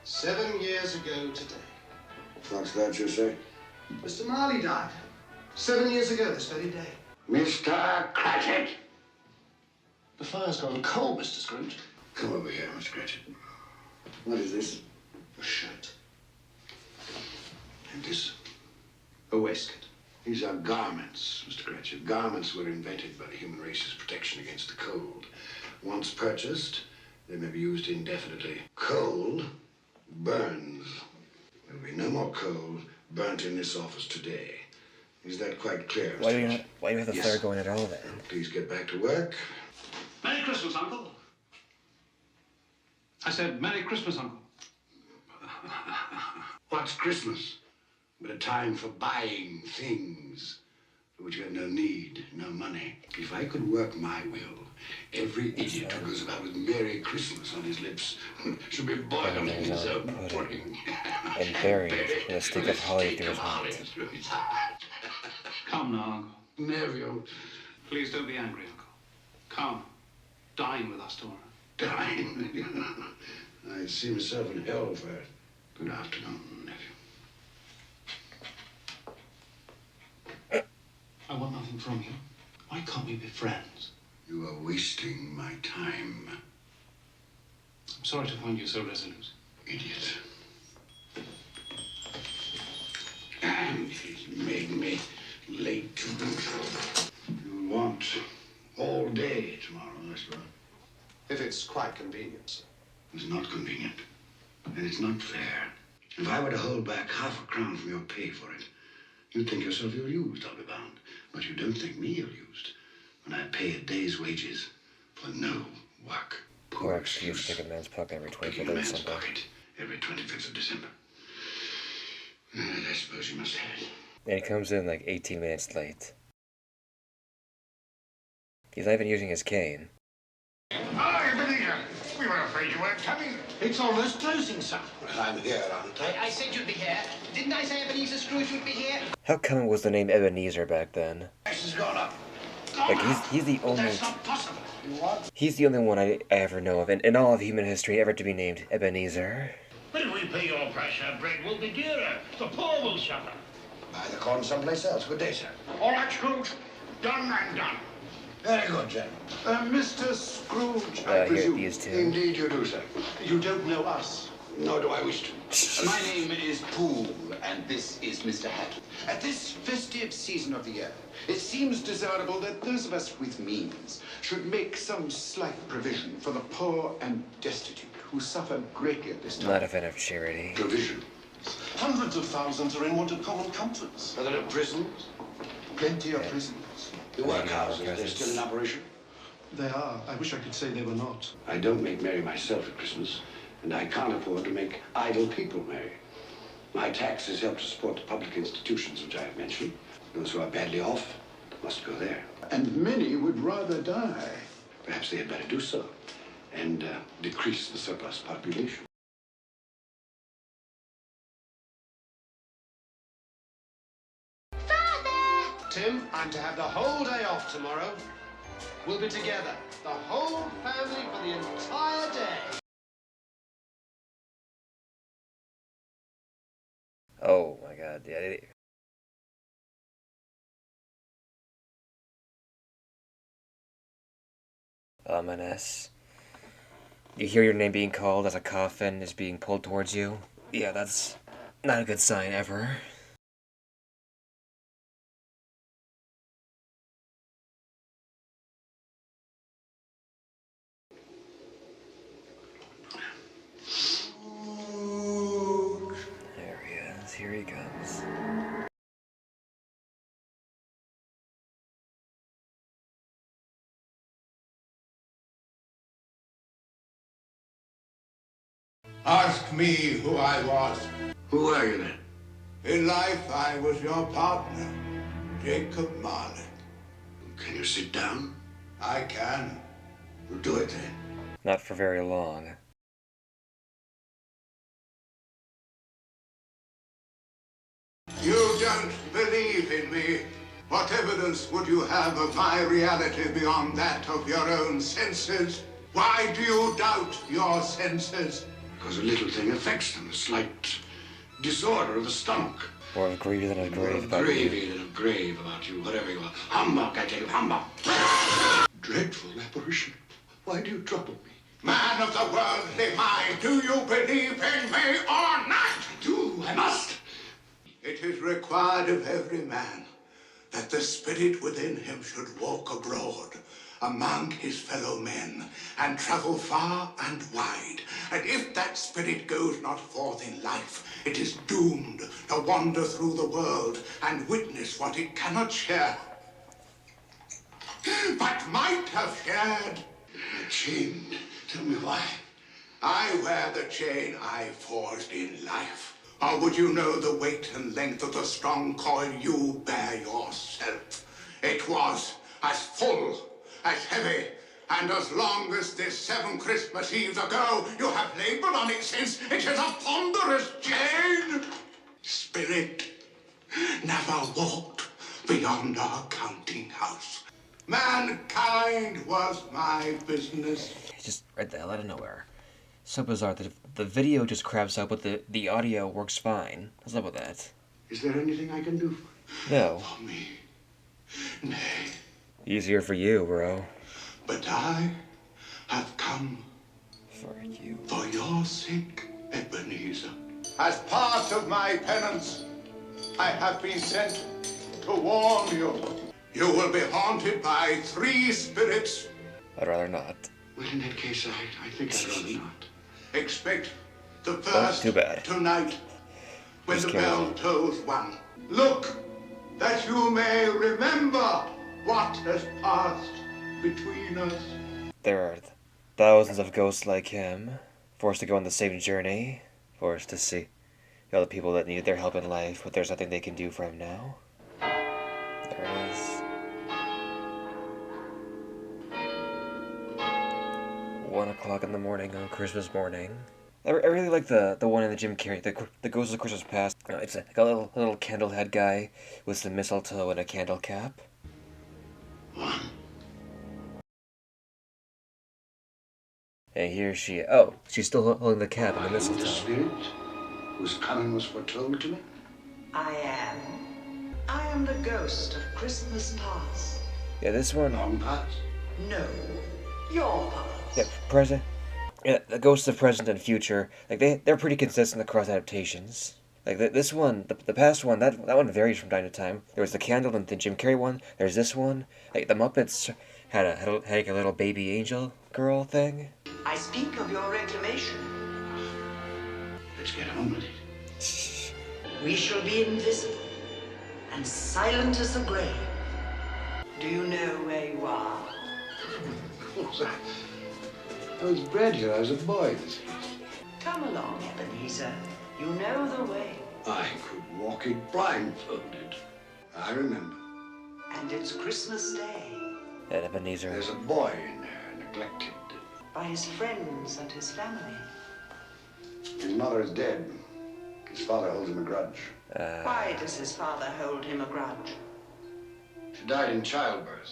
7 years ago today. What's that you say? Mr. Marley died. 7 years ago this very day. Mr. Cratchit! The fire's gone cold, Mr. Scrooge. Come over here, Mr. Cratchit. What is this? A shirt. And this? A waistcoat. These are garments, Mr. Cratchit. Garments were invented by the human race's protection against the cold. Once purchased, they may be used indefinitely. Coal burns. There will be no more coal burnt in this office today. Is that quite clear, Mr. Cratchit? Why do you have the Yes. fire going at all then? Please get back to work. Merry Christmas, Uncle. I said, Merry Christmas, Uncle. What's Christmas but a time for buying things for which you have no need, no money? If I could work my will, every idiot who goes about with Merry Christmas on his lips should be boiled in his own pudding. And buried with a stick of holly through his heart. Come now, Uncle. Neville, Please don't be angry, Uncle. Come. Dine with us tomorrow. dine. I see myself in hell for it. Good afternoon, nephew. I want nothing from you. Why can't we be friends? You are wasting my time, I'm sorry to find you so resolute. idiot. And he's made me late to boot. You'll want all day tomorrow, I suppose. If it's quite convenient, sir. It's not convenient. And it's not fair. If I were to hold back half a crown from your pay for it, you'd think yourself ill-used, I'll be bound. But you don't think me ill-used when I pay a day's wages for no work. Poor excuse to pick a man's pocket every Picking 25th a of man's December. pocket every 25th of December. And I suppose you must have it. And he comes in like 18 minutes late. He's not even using his cane. Oh, Ebenezer! We were afraid you weren't coming. It's almost closing, sir. I'm here, aren't I? I said you'd be here. Didn't I say Ebenezer Scrooge would be here? How common was the name Ebenezer back then? Price has gone up. Like he's the only That's not possible. he's the only one I ever know of in all of human history ever to be named Ebenezer. But if we pay your price, our bread will be dearer. The poor will suffer. Buy the corn someplace else. Good day, sir. All right, Scrooge. Done and done. Very good, gentlemen. Mr. Scrooge, Here, these two. Indeed you do, sir. you don't know us. Nor do I wish to. My name is Poole, and this is Mr. Hatton. At this festive season of the year, it seems desirable that those of us with means should make some slight provision for the poor and destitute who suffer greatly at this time. Not a fan of charity. Provision. Hundreds of thousands are in want of common comforts. Are there no prisons? Plenty of prisons. The workhouses, they're still in operation? They are. I wish I could say they were not. I don't make merry myself at Christmas, and I can't afford to make idle people merry. My taxes help to support the public institutions which I have mentioned. Those who are badly off must go there. And many would rather die. Perhaps they had better do so, and decrease the surplus population. Tim, I'm to have the whole day off tomorrow. We'll be together, the whole family, for the entire day. Oh my god, yeah. Ominous. You hear your name being called as a coffin is being pulled towards you? Yeah, that's not a good sign ever. There he is. Here he comes. Ask me who I was. Who are you then? In life, I was your partner, Jacob Marley. Can you sit down? I can. We'll do it then. Not for very long. You don't believe in me. What evidence would you have of my reality beyond that of your own senses? Why do you doubt your senses? Because a little thing affects them, a slight disorder of the stomach. More of gravy than a More grave of about gravy you. than a grave about you, whatever you are. Humbug, I tell you, humbug. Dreadful apparition. Why do you trouble me? Man of the worldly mind, do you believe in me or not? I do, I must. It is required of every man that the spirit within him should walk abroad among his fellow men and travel far and wide. And if that spirit goes not forth in life, it is doomed to wander through the world and witness what it cannot share, but might have shared. Chained. Tell me why. I wear the chain I forged in life. Or would you know the weight and length of the strong coil you bear yourself? It was as full, as heavy, and as long as this 7 Christmas Eves ago you have labored on it since, it is a ponderous chain. Spirit never walked beyond our counting house. Mankind was my business. Just right the hell out of nowhere. So bizarre that the video just craps out, but the audio works fine. What's up with that? Is there anything I can do No. For me, nay, Easier for you, bro. but I have come For you. for your sake, Ebenezer. As part of my penance, I have been sent to warn you. You will be haunted by 3 spirits. I'd rather not. Well, in that case, I think I'd rather not. Expect the first too bad. tonight when Just the carry bell on. tolls 1. Look, that you may remember what has passed between us. There are thousands of ghosts like him, forced to go on the same journey, forced to see all the people that needed their help in life, but there's nothing they can do for him now. There it is. 1 o'clock in the morning on Christmas morning. I really like the one in the Jim Carrey, the Ghost of Christmas Past. It's like a little candle head guy with some mistletoe and a candle cap. 1. And here she, oh, she's still holding the cap and the Are you the mistletoe. spirit whose coming was foretold to me? I am. I am the ghost of Christmas past. Yeah, this one. Long past? No, your past. Yeah, present. Yeah, the ghosts of present and future. Like they're pretty consistent across adaptations. Like this one, the past one, that one varies from time to time. There was the candle and the Jim Carrey one. There's this one. Like the Muppets had like a little baby angel girl thing. I speak of your reclamation. Let's get on with it. We shall be invisible and silent as the grave. Do you know where you are? Of course, I was bred here. I was a boy this year. Come along, Ebenezer. You know the way. I could walk it blindfolded. I remember. And it's Christmas Day. And Ebenezer. There's a boy in there, neglected. By his friends and his family. His mother is dead. His father holds him a grudge. Why does his father hold him a grudge? She died in childbirth.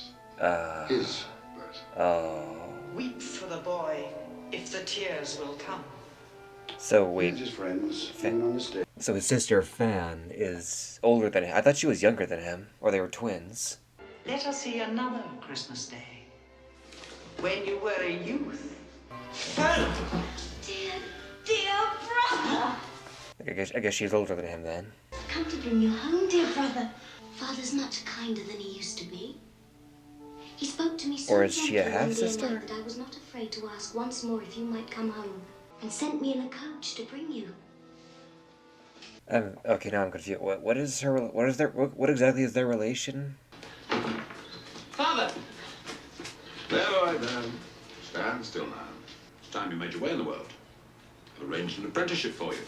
His birth. Oh. Weep for the boy, if the tears will come. So He's wait. his friends, even on this day. So his sister Fan is older than him. I thought she was younger than him, or they were twins. Let us see another Christmas Day. When you were a youth. Fun! Dear brother! I guess she's older than him then. I've come to bring you home, dear brother. Father's much kinder than he used to be. He spoke to me so Or is she a gently one day and half-sister? night that I was not afraid to ask once more if you might come home, and sent me in a coach to bring you. Okay, now I'm confused. What exactly is their relation? Father! There, boy, there. Stand still now. It's time you made your way in the world. I've arranged an apprenticeship for you.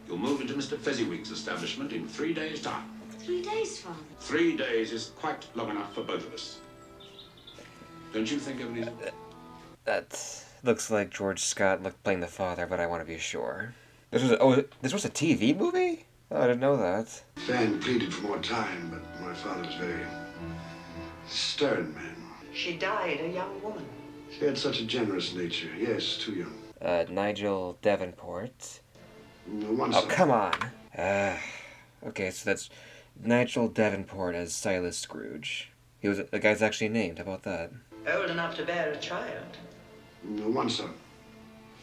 You'll move into Mr. Fezziwig's establishment in 3 days' time. 3 days, Father. 3 days is quite long enough for both of us. Don't you think, Ebenezer? That looks like George Scott playing the father, but I want to be sure. This was a TV movie? Oh, I didn't know that. Fan pleaded for more time, but my father was very stern man. She died a young woman. She had such a generous nature. Yes, too young. Nigel Davenport. One Oh, second. come on. Okay, so that's Nigel Davenport as Silas Scrooge. The guy's actually named. How about that? Old enough to bear a child. One son.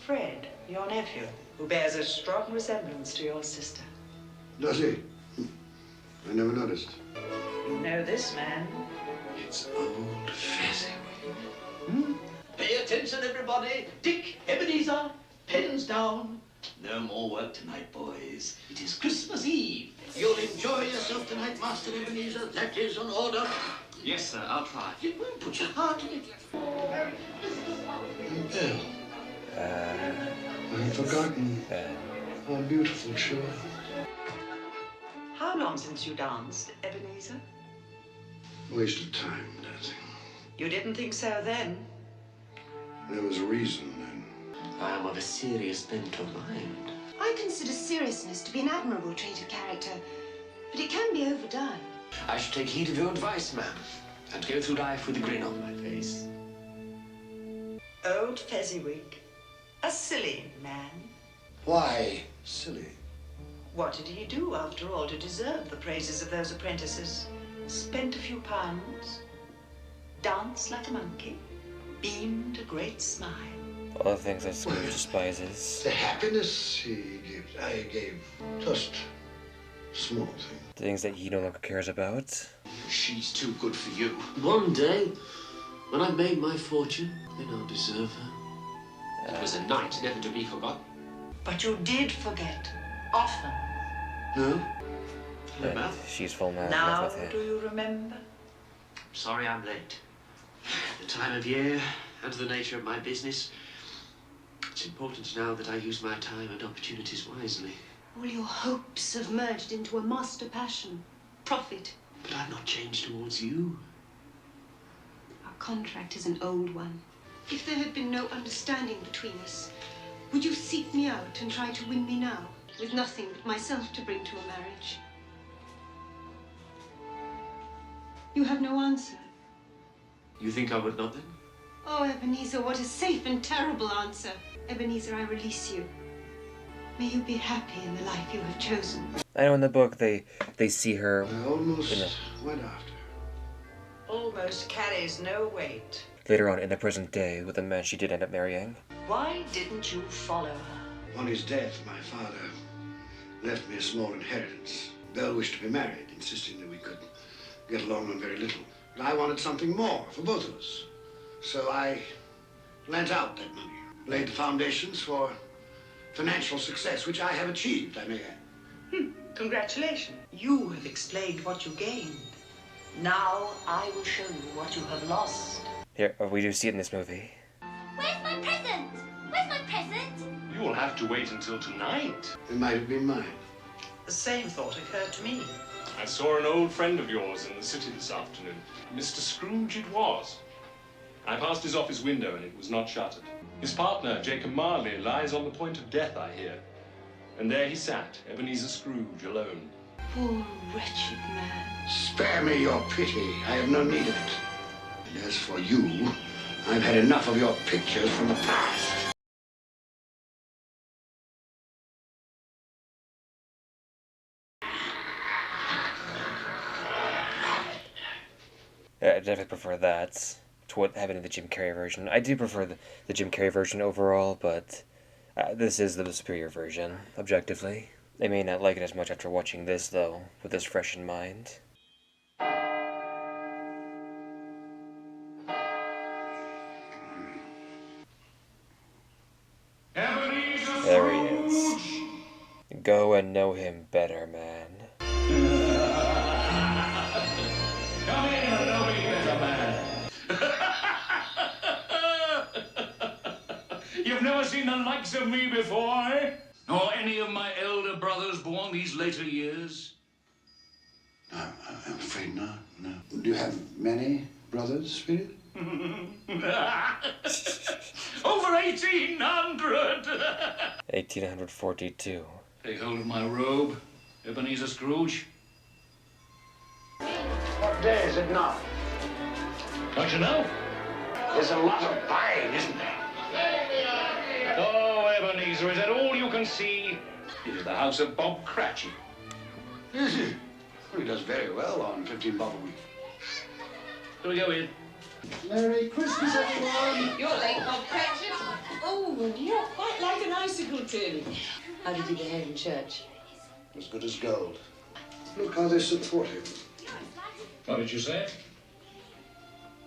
Fred, your nephew, who bears a strong resemblance to your sister. Does he? I never noticed. You know this man. It's old Fezziwig. Pay attention, everybody. Dick, Ebenezer, pens down. No more work tonight, boys. It is Christmas Eve. You'll enjoy yourself tonight, Master Ebenezer. That is an order. Yes, sir, I'll try. You won't put your heart in it. Bill, I've forgotten how beautiful you are. How long since you danced, Ebenezer? Waste of time, dancing. You didn't think so then? There was a reason then. I am of a serious bent of mind. I consider seriousness to be an admirable trait of character, but it can be overdone. I should take heed of your advice, ma'am, and go through life with a grin on my face. Old Fezziwig. A silly man. Why silly? What did he do, after all, to deserve the praises of those apprentices? Spent a few pounds, danced like a monkey, beamed a great smile. All the things that Scrooge despises. The happiness he gives, I gave just small things. The things that he no longer cares about. She's too good for you. One day, when I've made my fortune, then I'll deserve her. It was a night never to be forgotten. But you did forget, often. No? And she's full now. Now, with him. do you remember? Sorry I'm late. The time of year and the nature of my business. It's important now that I use my time and opportunities wisely. All your hopes have merged into a master passion. Profit. But I've not changed towards you. Our contract is an old one. If there had been no understanding between us, would you seek me out and try to win me now, with nothing but myself to bring to a marriage? You have no answer. You think I would not then? Oh, Ebenezer, what a safe and terrible answer. Ebenezer, I release you. May you be happy in the life you have chosen. I know in the book they see her I almost went after her. Almost carries no weight. later on in the present day with the man she did end up marrying. Why didn't you follow her? On his death, my father left me a small inheritance. Belle wished to be married, insisting that we could get along on very little. But I wanted something more for both of us. So I lent out that money, laid the foundations for financial success, which I have achieved, I may add. Congratulations. You have explained what you gained. Now I will show you what you have lost. Here, we do see it in this movie. Where's my present? Where's my present? You will have to wait until tonight. It might have been mine. The same thought occurred to me. I saw an old friend of yours in the city this afternoon. Mr. Scrooge it was. I passed his office window and it was not shuttered. His partner, Jacob Marley, lies on the point of death, I hear. And there he sat, Ebenezer Scrooge, alone. Poor wretched man. Spare me your pity. I have no need of it. And as for you, I've had enough of your pictures from the past. I definitely prefer that to what happened in the Jim Carrey version. I do prefer the Jim Carrey version overall, but this is the superior version, objectively. I may not like it as much after watching this, though, with this fresh in mind. There he is. Go and know him better, man. Come in and know me better, man. You've never seen the likes of me before, eh? Nor any of my elder brothers born these later years? I'm afraid not, no. Do you have many brothers, Spirit? Over 1,800! 1842. Take hold of my robe, Ebenezer Scrooge. What day is it now? Don't you know? There's a lot of buying, isn't there? Oh, please, or is that all you can see? It is the house of Bob Cratchit. Is he? Well, he does very well on 15 bob a week. Shall we go in? Merry Christmas, everyone! You're late, Bob Cratchit. Oh, and you're quite like an icicle, Tim. How did you behave in church? As good as gold. Look how they support him. What did you say?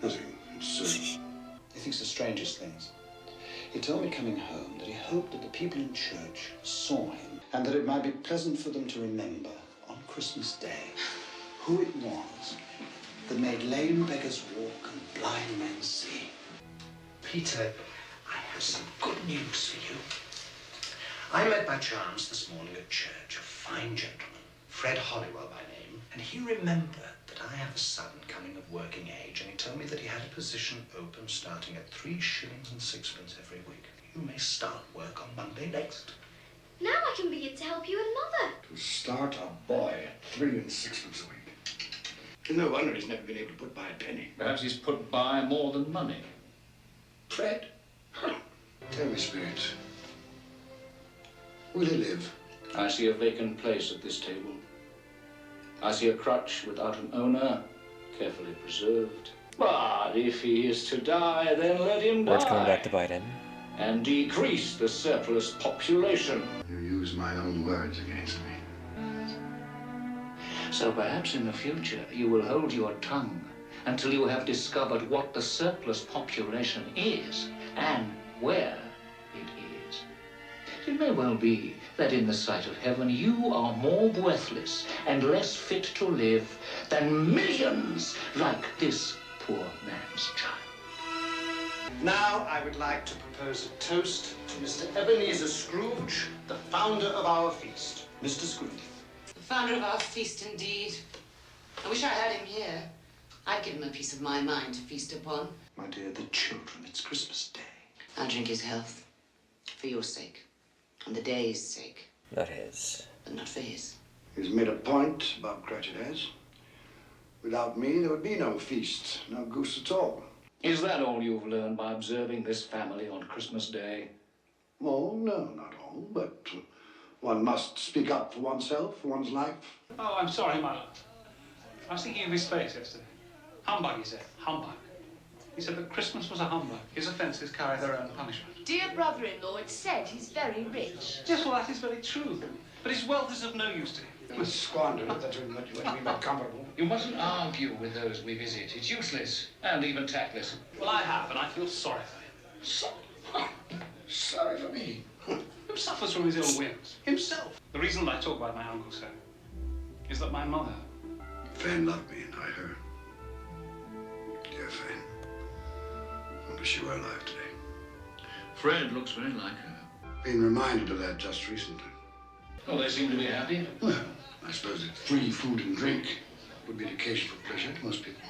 Nothing. It's, He thinks the strangest things. He told me coming home that he hoped that the people in church saw him and that it might be pleasant for them to remember on Christmas Day who it was that made lame beggars walk and blind men see. Peter, I have some good news for you. I met by chance this morning at church a fine gentleman, Fred Hollywell by name, and he remembered that I have a son coming of working age, and he told me that he had a position open starting at 3 shillings and 6pence every week. You may start work on Monday next. Now I can begin to help you and Mother. to start a boy at 3 and 6pence a week. No wonder he's never been able to put by a penny. Perhaps he's put by more than money. Fred? Tell me, Spirit. Will he live? I see a vacant place at this table. I see a crutch without an owner, carefully preserved. But if he is to die, then let him die. Word's coming back to bite him. And decrease the surplus population. You use my own words against me. So perhaps in the future you will hold your tongue until you have discovered what the surplus population is and where it is. It may well be that in the sight of heaven you are more worthless and less fit to live than millions like this poor man's child. Now I would like to propose a toast to Mr. Ebenezer Scrooge, the founder of our feast. Mr. Scrooge. The founder of our feast, indeed. I wish I had him here. I'd give him a piece of my mind to feast upon. My dear, the children, it's Christmas Day. I'll drink his health. For your sake. And the day's sake. Not his. But not for his. He's made a point, Bob Cratchit has. Without me, there would be no feast, no goose at all. Is that all you've learned by observing this family on Christmas Day? Oh, no, not all, but one must speak up for oneself, for one's life. Oh, I'm sorry, my love. I was thinking of his face yesterday. Humbug, he said. Humbug. He said that Christmas was a humbug. His offences carry their own punishment. Dear brother-in-law, it's said he's very rich. Yes, well, that is very true. But his wealth is of no use to him. You must squander it, that would be made comfortable. You mustn't argue with those we visit. It's useless and even tactless. Well, I have, and I feel sorry for him. Sorry for me. Who suffers from his ill whims? Himself. The reason that I talk about my uncle so is that my mother... Fan loved me, and I her. Dear Fan. I wish you were alive today. Fred looks very like her. Been reminded of that just recently. Well, they seem to be happy. Well, I suppose that free food and drink would be an occasion for pleasure to most people.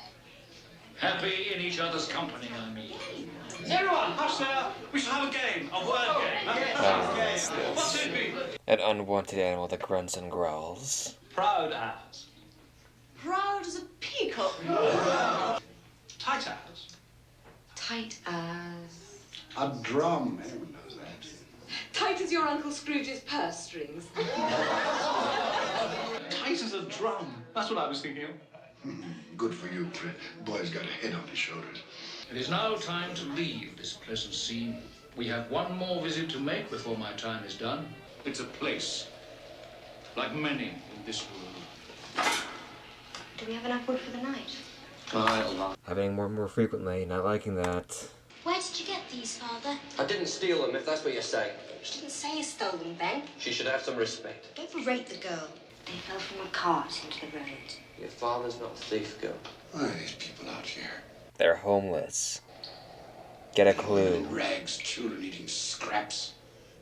Happy in each other's company, I mean. Everyone, hush there. We shall have a game, a word game. What's it be? An unwanted animal that grunts and growls. Proud as. Proud as a peacock. Tight as. Tight as. A drum, everyone knows that. Tight as your Uncle Scrooge's purse strings. Tight as a drum. That's what I was thinking of. Good for you, Fred. Boy's got a head on his shoulders. It is now time to leave this pleasant scene. We have one more visit to make before my time is done. It's a place, like many in this world. Do we have enough wood for the night? Having more frequently, not liking that. Where did you get these, Father? I didn't steal them, if that's what you say. She didn't say you stole them, Ben. She should have some respect. Don't berate the girl. They fell from a cart into the road. Your father's not a thief, girl. Why are these people out here? They're homeless. Get a clue. In rags, children eating scraps.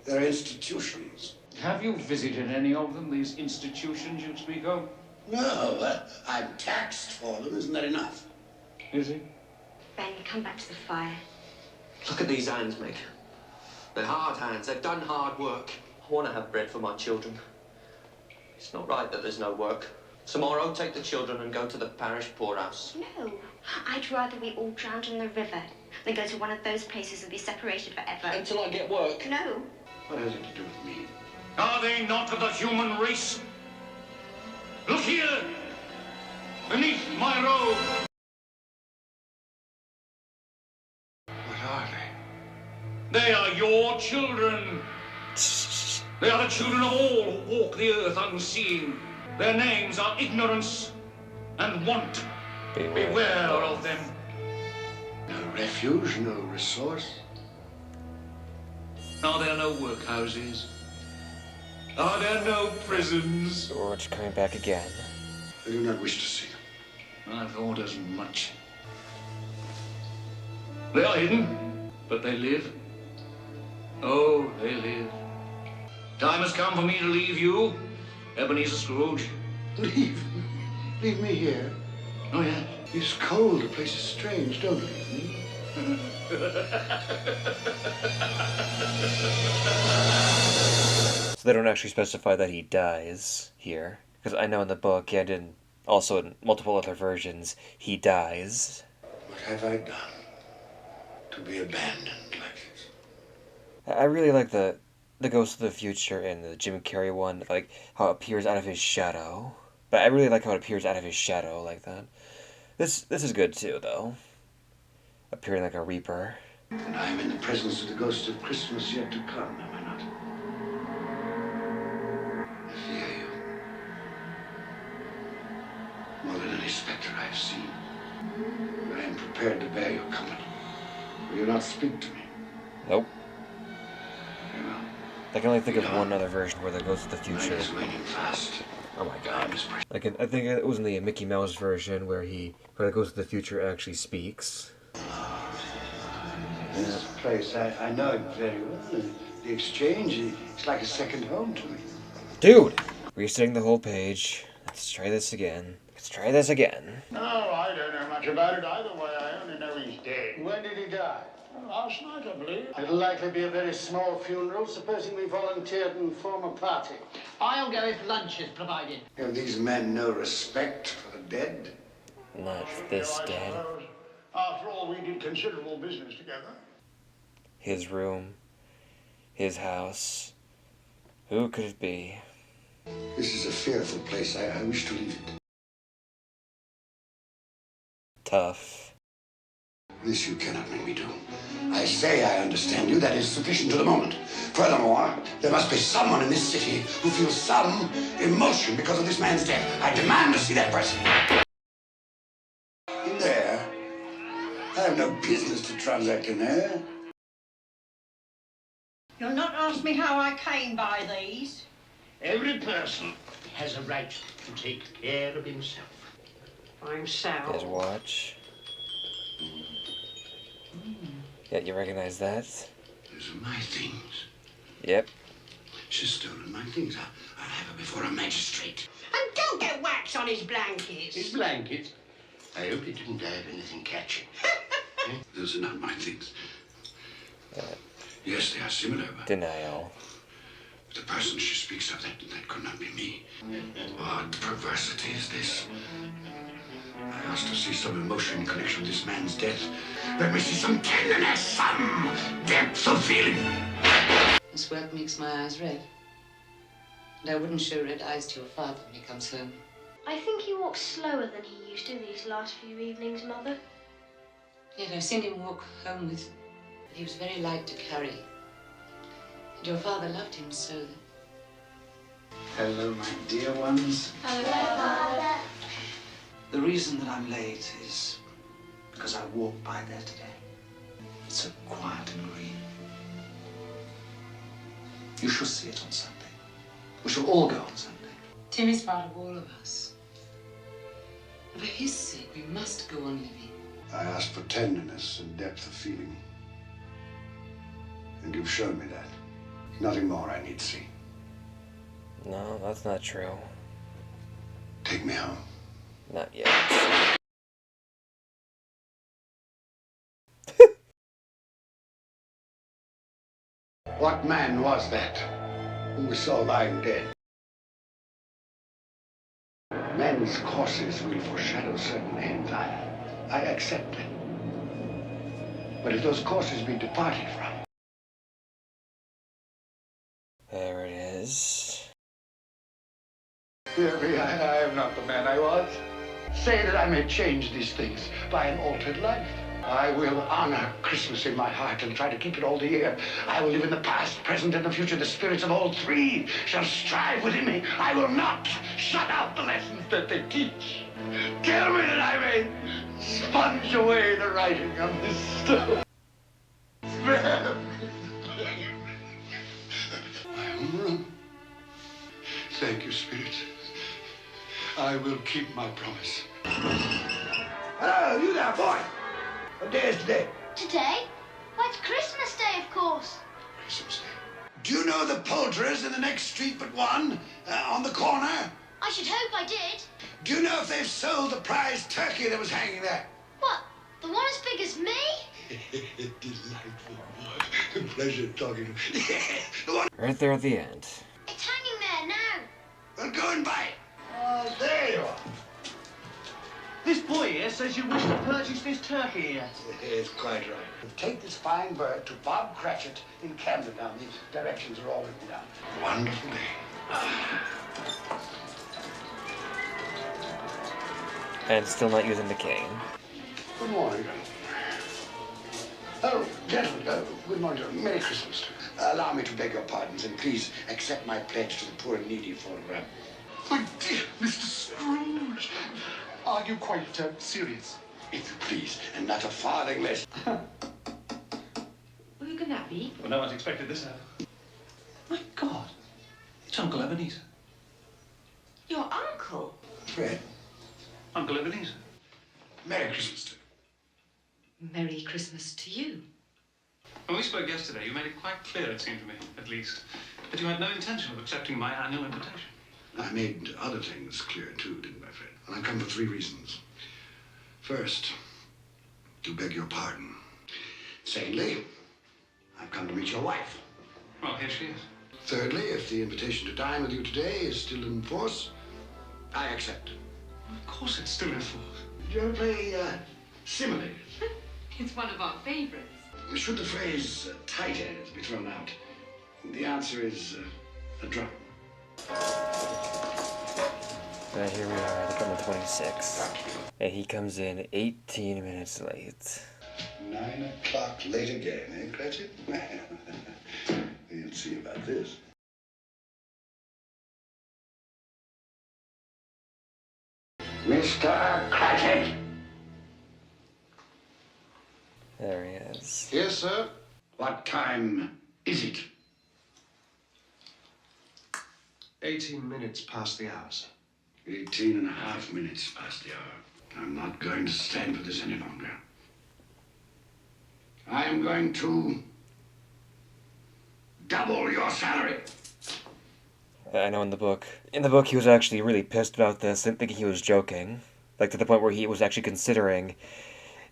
They're institutions. Have you visited any of them, these institutions you speak of? No, I'm taxed for them. Isn't that enough? Is it? Ben, come back to the fire. Look at these hands, Meg. They're hard hands. They've done hard work. I want to have bread for my children. It's not right that there's no work. Tomorrow, take the children and go to the parish poorhouse. No. I'd rather we all drowned in the river than go to one of those places and be separated forever. Until I get work. No. What has it to do with me? Are they not of the human race? Look here! Beneath my robe! What are they? They are your children. They are the children of all who walk the earth unseeing. Their names are ignorance and want. Beware of them. No refuge, no resource. Are there no workhouses? Are there no prisons? George coming back again. I do not wish to see them. I thought as much. They are hidden, but they live. Oh, they live. Time has come for me to leave you, Ebenezer Scrooge. Leave? Leave me here? Oh, yeah. It's cold. The place is strange. Don't leave me. So they don't actually specify that he dies here. Because I know in the book, and in also in multiple other versions, he dies. What have I done to be abandoned like this? I really like the Ghost of the Future in the Jim Carrey one, like how it appears out of his shadow. But I really like how it appears out of his shadow like that. This is good too, though. Appearing like a reaper. And I am in the presence of the ghost of Christmas yet to come, am I not? I fear you. More than any specter I have seen. But I am prepared to bear your company. Will you not speak to me? Nope. Very well. I can only think of one other version where the Ghost of the Future. Night is waning fast. Oh my god. I think it was in the Mickey Mouse version where the Ghost of the Future actually speaks. This place, I know it very well. The exchange, it's like a second home to me. Dude! Resetting the whole page. Let's try this again. Let's try this again. No, I don't know much about it either way. I only know he's dead. When did he die? Last night, I believe. It'll likely be a very small funeral, supposing we volunteered and form a party. I'll go if lunch is provided. Have these men no respect for the dead? Not this dead. After all, we did considerable business together. His room. His house. Who could it be? This is a fearful place. I wish to leave it. Tough. This you cannot make me do. I say I understand you. That is sufficient to the moment. Furthermore, there must be someone in this city who feels some emotion because of this man's death. I demand to see that person. In there? I have no business to transact in there. You'll not ask me how I came by these. Every person has a right to take care of himself. By himself. His watch. Yeah, you recognize that? Those are my things. Yep. She's stolen my things. I'll have her before a magistrate. And don't get wax on his blankets. His blankets? I hope he didn't die of anything catching. Those are not my things. Yes, they are similar, but Denial. the person she speaks of, that could not be me. What perversity is this? I asked to see some emotion in connection with this man's death. Let me see some tenderness, some depth of feeling. This work makes my eyes red. And I wouldn't show red eyes to your father when he comes home. I think he walks slower than he used to these last few evenings, Mother. Yet I've seen him walk home with... He was very light to carry. And your father loved him so that... Hello, my dear ones. Hello, Father. The reason that I'm late is because I walked by there today. It's so quiet and green. You shall see it on Sunday. We shall all go on Sunday. Tim is part of all of us. And for his sake, we must go on living. I asked for tenderness and depth of feeling. And you've shown me that. Nothing more I need see. No, that's not true. Take me home. Not yet. What man was that whom we saw lying dead? Men's courses will foreshadow certain ends. I accept it. But if those courses be departed from, There it is. Dear me, I am not the man I was. Say that I may change these things by an altered life. I will honor Christmas in my heart and try to keep it all the year. I will live in the past, present, and the future. The spirits of all three shall strive within me. I will not shut out the lessons that they teach. Kill me that I may sponge away the writing on this stone. Spare me. My own room. Thank you, spirits. I will keep my promise. Hello, you there, boy. What day is today? Today? Why, it's Christmas Day, of course. Christmas Day. Do you know the poulterers in the next street but one? On the corner? I should hope I did. Do you know if they've sold the prize turkey that was hanging there? What? The one as big as me? Delightful boy. Pleasure talking to you. The one. Right there at the end. It's hanging there now. Well, go and buy it. Oh, there you are. This boy here says you wish to purchase this turkey here. It's quite right. Take this fine bird to Bob Cratchit in Camden Town. The directions are all written down. Wonderful day. And still not using the cane. Good morning. Oh, gentlemen, good morning. Merry Christmas. Allow me to beg your pardons, and please accept my pledge to the poor and needy for... My dear Mr. Scrooge, are you quite serious? If you please, and not a farthing less. Who can that be? Well, no one's expected this out. My God, it's Uncle Ebenezer. Your uncle? Fred. Uncle Ebenezer. Merry Christmas to you. Merry Christmas to you. When we spoke yesterday, you made it quite clear, it seemed to me, at least, that you had no intention of accepting my annual invitation. I made other things clear too, didn't I, Fred? And I come for 3 reasons. First, to beg your pardon. Secondly, I've come to meet your wife. Well, here she is. Thirdly, if the invitation to dine with you today is still in force, I accept. Of course it's still in force. Do you ever play similes? It's one of our favorites. Should the phrase tight ends be thrown out, the answer is a drum. Right, here we are, the number 26. And he comes in 18 minutes late. 9 o'clock late again, eh, Cratchit? We'll see about this. Mr. Cratchit! There he is. Yes, sir. What time is it? 18 minutes past the hour, sir. 18 and a half minutes past the hour. I'm not going to stand for this any longer. I am going to double your salary. I know in the book he was actually really pissed about this, thinking he was joking. Like to the point where he was actually considering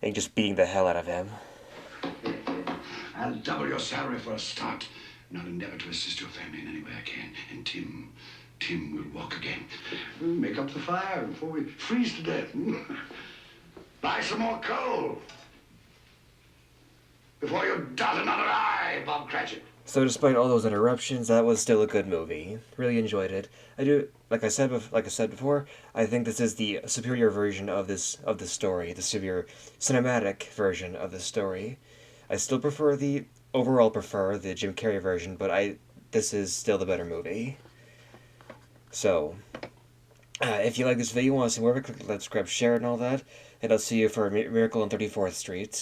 and just beating the hell out of him. I'll double your salary for a start, and I'll endeavor to assist your family in any way I can. And Tim will walk again. We'll make up the fire before we freeze to death. Buy some more coal before you dot another I, Bob Cratchit. So despite all those interruptions, that was still a good movie. Really enjoyed it. I do, like I said before, I think this is the superior version of this story, the superior cinematic version of the story. I still overall prefer the Jim Carrey version, but this is still the better movie. So, if you like this video, want to see more of it, click like, subscribe, share, and all that. And I'll see you for Miracle on 34th Street.